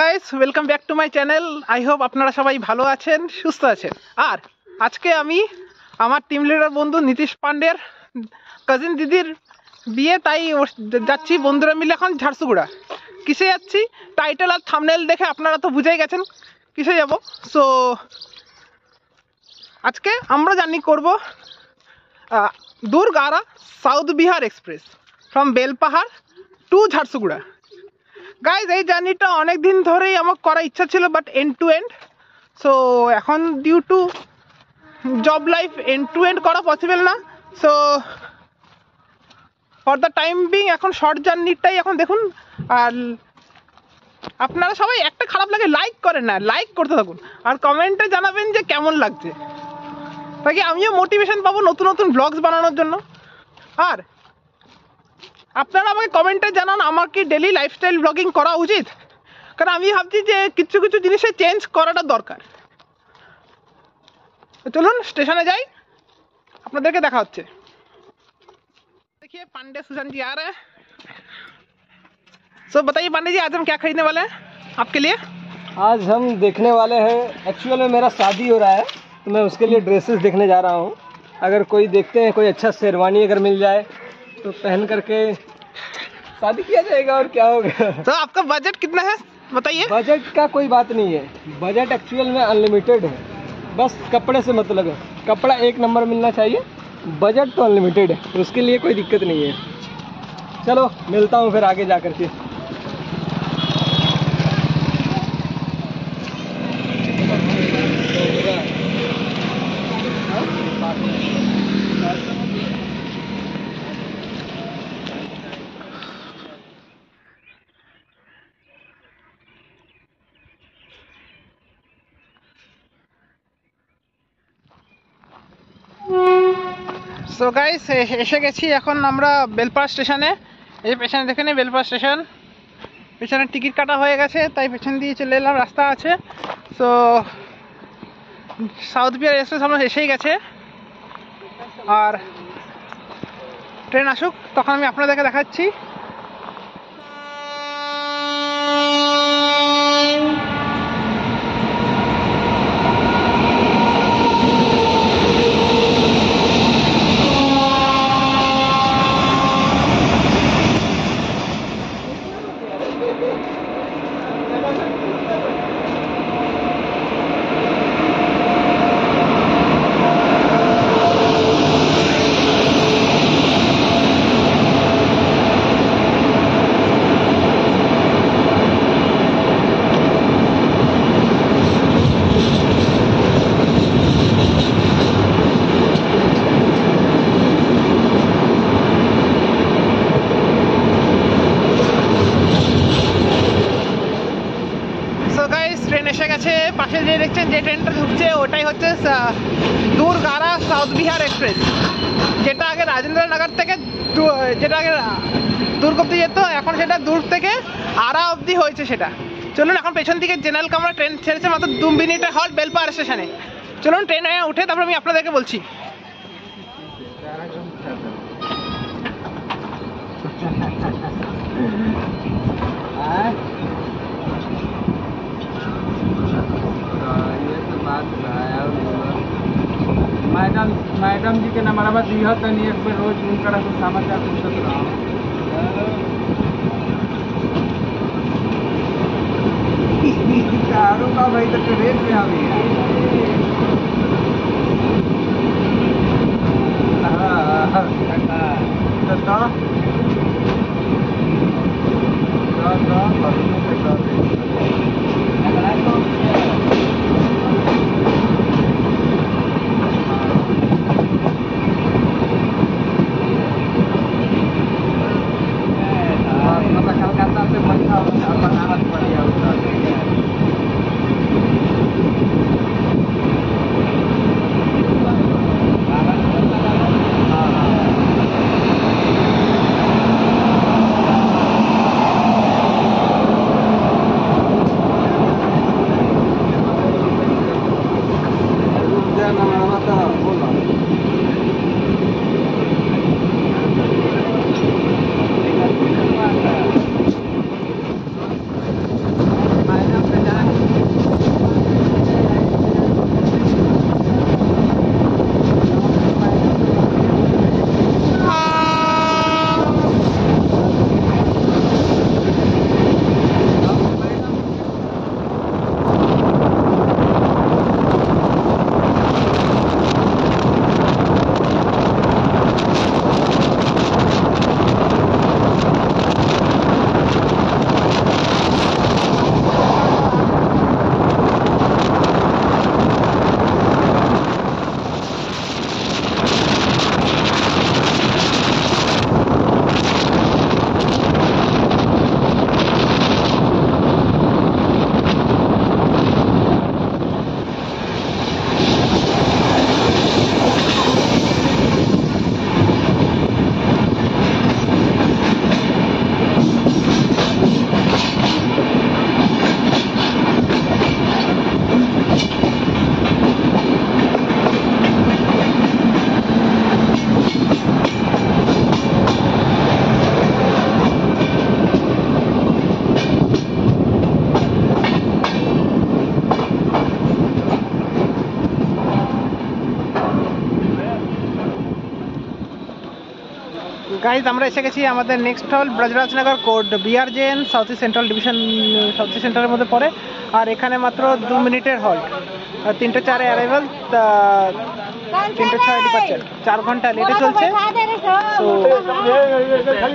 Guys, welcome back to my channel. I hope আপনারা সবাই ভালো আছেন, সুস্থ আছেন। আর আজকে আমি আমার টিম লিডার বন্ধু নীতিশ পান্ডের কাজিন দিদির বিয়ে, তাই যাচ্ছি বন্ধুরা মিলে এখন ঝাড়সুগুড়া। কিসে যাচ্ছি টাইটেল আর থাম্বনেল দেখে আপনারা তো বুঝেই গেছেন কিসে যাব। সো আজকে আমরা জার্নি করব দুর্গারা south Bihar express from Belpahar to Jharsuguda. Guys, এই জার্নিটা অনেক দিন ধরেই আমার করার ইচ্ছা ছিল, but end to end. So এখন due to job life end to end করা পসিবল না। So for the time being এখন শর্ট জার্নিটাই এখন দেখুন। আর আপনারা সবাই একটা খারাপ লাগে লাইক করেন না, লাইক করতে থাকুন আর কমেন্টে জানাবেন যে কেমন লাগছে, তাকে আমিও মোটিভেশন পাবো নতুন নতুন ব্লগস বানানোর জন্য। আর আপনারা আমাকে কমেন্টে জানান আমার কি ডেলি লাইফস্টাইল ব্লগিং করা উচিত, কারণ আমি ভাবছি যে কিছু কিছু জিনিসে চেঞ্জ করাটা দরকার। চলুন স্টেশনে যাই, আপনাদেরকে দেখা হচ্ছে। देखिए पांडे सुशांत जी आ रहे हैं। सो बताइए पांडे जी, आज हम क्या खरीदने वाले हैं आपके लिए? आज हम देखने वाले हैं, एक्चुअल में मेरा शादी हो रहा है तो मैं उसके लिए ड्रेसेस देखने जा रहा हूँ। अगर कोई देखते हैं कोई अच्छा शेरवानी अगर मिल जाए तो पहन करके शादी किया जाएगा, और क्या होगा। तो आपका बजट कितना है बताइए? बजट का कोई बात नहीं है, बजट एक्चुअल में अनलिमिटेड है, बस कपड़े से मतलब है। कपड़ा एक नंबर मिलना चाहिए, बजट तो अनलिमिटेड है, उसके लिए कोई दिक्कत नहीं है। चलो मिलता हूँ फिर आगे जा कर के। সো গাইস, এসে গেছি এখন আমরা বেলপাড়া স্টেশনে। এই পেছনে দেখে নিই বেলপাড়া স্টেশন। পেছনে টিকিট কাটা হয়ে গেছে, তাই পেছন দিয়ে চলে এলাম, রাস্তা আছে। সো সাউথ বিহার এক্সপ্রেস আমরা এসেই গেছে, আর ট্রেন আসুক তখন আমি আপনাদেরকে দেখাচ্ছি। ট্রেন এসে গেছে। পাশে যে দেখছেন যে ট্রেনটা ঢুকছে ওটাই হচ্ছে দুর্গারা সাউথ বিহার এক্সপ্রেস, যেটা আগে রাজেন্দ্রনগর থেকে যেটা আগে দুর্গ অব্দি যেত, এখন সেটা দুর্গ থেকে আরা অব্দি হয়েছে সেটা। চলুন এখন পেছন দিকে জেনারেল কামরা ট্রেন ছেড়েছে মাত্র 2 মিনিটের হল্ট বেলপাহাড় স্টেশনে। চলুন ট্রেনে উঠে তারপর আমি আপনাদেরকে বলছি। मैडम जी के नंबर दिया तनी एक बेर रोज उनका समाचार पूछत रहा। का भाई तो ट्रेन में आ गई। গাইজ আমরা এসে গেছি আমাদের নেক্সট হল Brajrajnagar code BR zone south east central division, south east সেন্ট্রালের মধ্যে পড়ে। আর এখানে মাত্র 2 মিনিটের হল্ট, 3:04 অ্যারাইভাল, 3:06 ডিপার্চার, 4 ঘন্টা লেটে চলছে। তো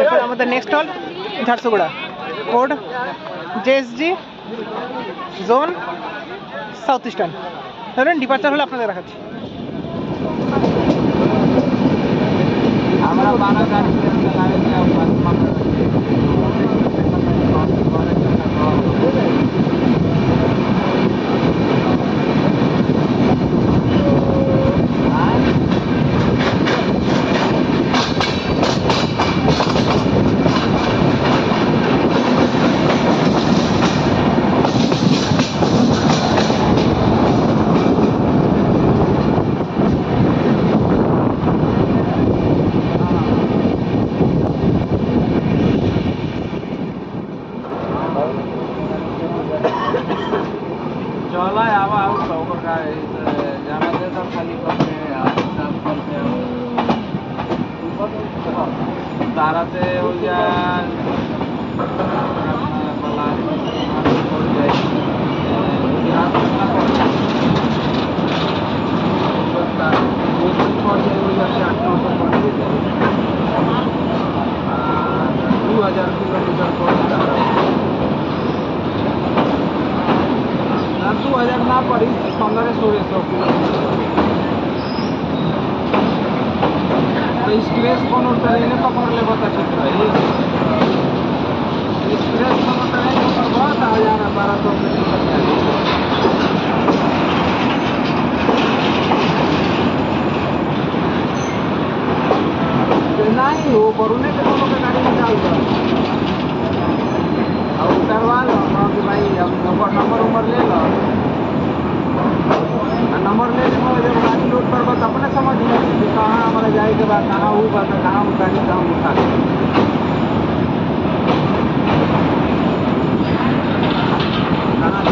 এরপর আমাদের নেক্সট হল Jharsuguda, code JSG, zone south eastern. ধরেন ডিপার্চার হলে আপনাদের দেখাচ্ছি। আমরা 12 গাড়ি चला आवा आउट लवकर काय ज्यामध्ये तर खाली करते ताराचे उद्या मला किलोमीटर 2000 ना पड़ी 1500 तो स्क्रेच कोनो ट्रेन पकड़ ले बता चित्र स्क्रेच कोनो ट्रेन पकड़ बहुत 1200 नहीं हो करूने के कोनो के गाड़ी में डाल दो और उतरवा लो कि भाई अब नंबर ले लो, नंबर ले लो जब गाड़ी लोड कर बस अपने समझ लो कि कहाँ हमारे जाए के बाद कहाँ वो बात कहाँ उतारी कहाँ उठा कहाँ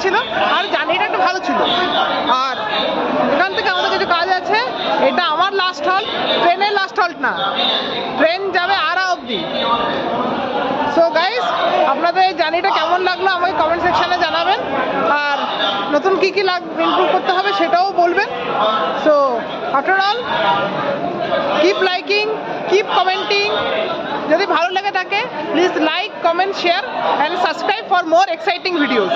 লেগেছিল আর জার্নিটা একটু ভালো ছিল। আর এখান থেকে আমাদের কিছু কাজ আছে, এটা আমার লাস্ট হল্ট, ট্রেনের লাস্ট হল্ট না, ট্রেন যাবে আরা অবধি। সো গাইস, আপনাদের এই জার্নিটা কেমন লাগলো আমাকে কমেন্ট সেকশনে জানাবেন, আর নতুন কী কী ইমপ্রুভ করতে হবে সেটাও বলবেন। So after all, keep liking, keep commenting. যদি ভালো লেগে থাকে please like, comment, share and subscribe for more exciting videos.